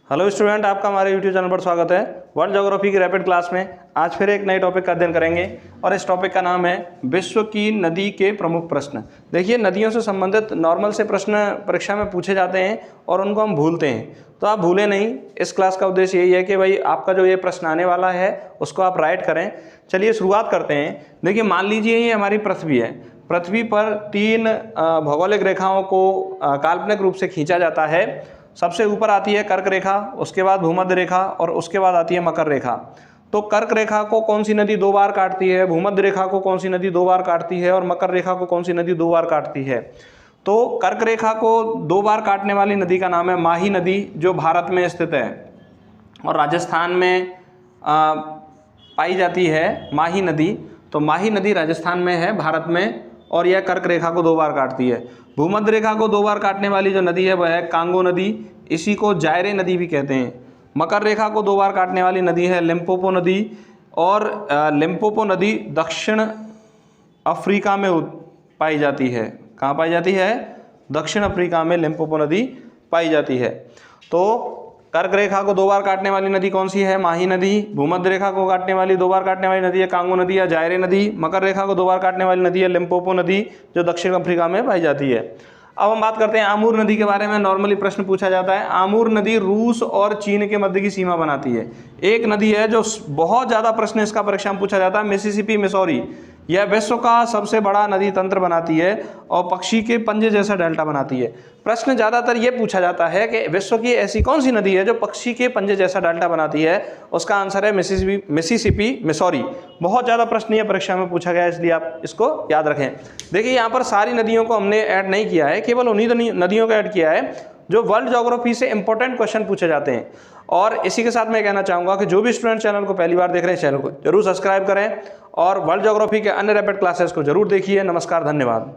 Hello student, आपका हमारे YouTube channel पर स्वागत है। वर्ल्ड ज्योग्राफी की रैपिड क्लास में आज फिर एक नए टॉपिक का अध्ययन करेंगे और इस टॉपिक का नाम है विश्व की नदी के प्रमुख प्रश्न। देखिए, नदियों से संबंधित नॉर्मल से प्रश्न परीक्षा में पूछे जाते हैं और उनको हम भूलते हैं, तो आप भूलें नहीं। इस क्लास का उद्देश्य यही है कि भाई आपका जो ये प्रश्न आने वाला है उसको आप राइट करें। चलिए शुरुआत करते हैं। देखिए, मान लीजिए ये हमारी पृथ्वी है। पृथ्वी पर 3 भौगोलिक रेखाओं को काल्पनिक रूप से खींचा जाता है। सबसे ऊपर आती है कर्क रेखा, उसके बाद भूमध्य रेखा और उसके बाद आती है मकर रेखा। तो कर्क रेखा को कौन सी नदी 2 बार काटती है, भूमध्य रेखा को कौन सी नदी 2 बार काटती है और मकर रेखा को कौन सी नदी 2 बार काटती है? तो कर्क रेखा को 2 बार काटने वाली नदी का नाम है माही नदी, जो भारत में स्थित है और राजस्थान में पाई जाती है माही नदी। तो माही नदी राजस्थान में है, भारत में, और यह कर्क रेखा को 2 बार काटती है। भूमध्य रेखा को 2 बार काटने वाली जो नदी है वह है कांगो नदी, इसी को जायरे नदी भी कहते हैं। मकर रेखा को 2 बार काटने वाली नदी है लिम्पोपो नदी, और लिम्पोपो नदी दक्षिण अफ्रीका में पाई जाती है। कहाँ पाई जाती है? दक्षिण अफ्रीका में लिम्पोपो नदी पाई जाती है। तो कर्क रेखा को 2 बार काटने वाली नदी कौन सी है? माही नदी। भूमध्य रेखा को काटने वाली 2 बार काटने वाली नदी है कांगो नदी या जायरे नदी। मकर रेखा को 2 बार काटने वाली नदी है लिम्पोपो नदी, जो दक्षिण अफ्रीका में पाई जाती है। अब हम बात करते हैं आमूर नदी के बारे में। नॉर्मली प्रश्न पूछा जाता है। आमूर नदी रूस और चीन के मध्य की सीमा बनाती है। एक नदी है जो बहुत ज़्यादा प्रश्न इसका परीक्षा में पूछा जाता है, मिसिसिपी मिसौरी। यह विश्व का सबसे बड़ा नदी तंत्र बनाती है और पक्षी के पंजे जैसा डेल्टा बनाती है। प्रश्न ज़्यादातर ये पूछा जाता है कि विश्व की ऐसी कौन सी नदी है जो पक्षी के पंजे जैसा डेल्टा बनाती है? उसका आंसर है मिसिसिपी मिसौरी। बहुत ज़्यादा प्रश्न ये परीक्षा में पूछा गया है, इसलिए आप इसको याद रखें। देखिए, यहाँ पर सारी नदियों को हमने ऐड नहीं किया है, केवल उन्हीं नदियों को ऐड किया है जो वर्ल्ड ज्योग्राफी से इंपॉर्टेंट क्वेश्चन पूछे जाते हैं। और इसी के साथ मैं कहना चाहूँगा कि जो भी स्टूडेंट चैनल को पहली बार देख रहे हैं, चैनल को जरूर सब्सक्राइब करें और वर्ल्ड ज्योग्राफी के अन्य रैपिड क्लासेस को जरूर देखिए। नमस्कार, धन्यवाद।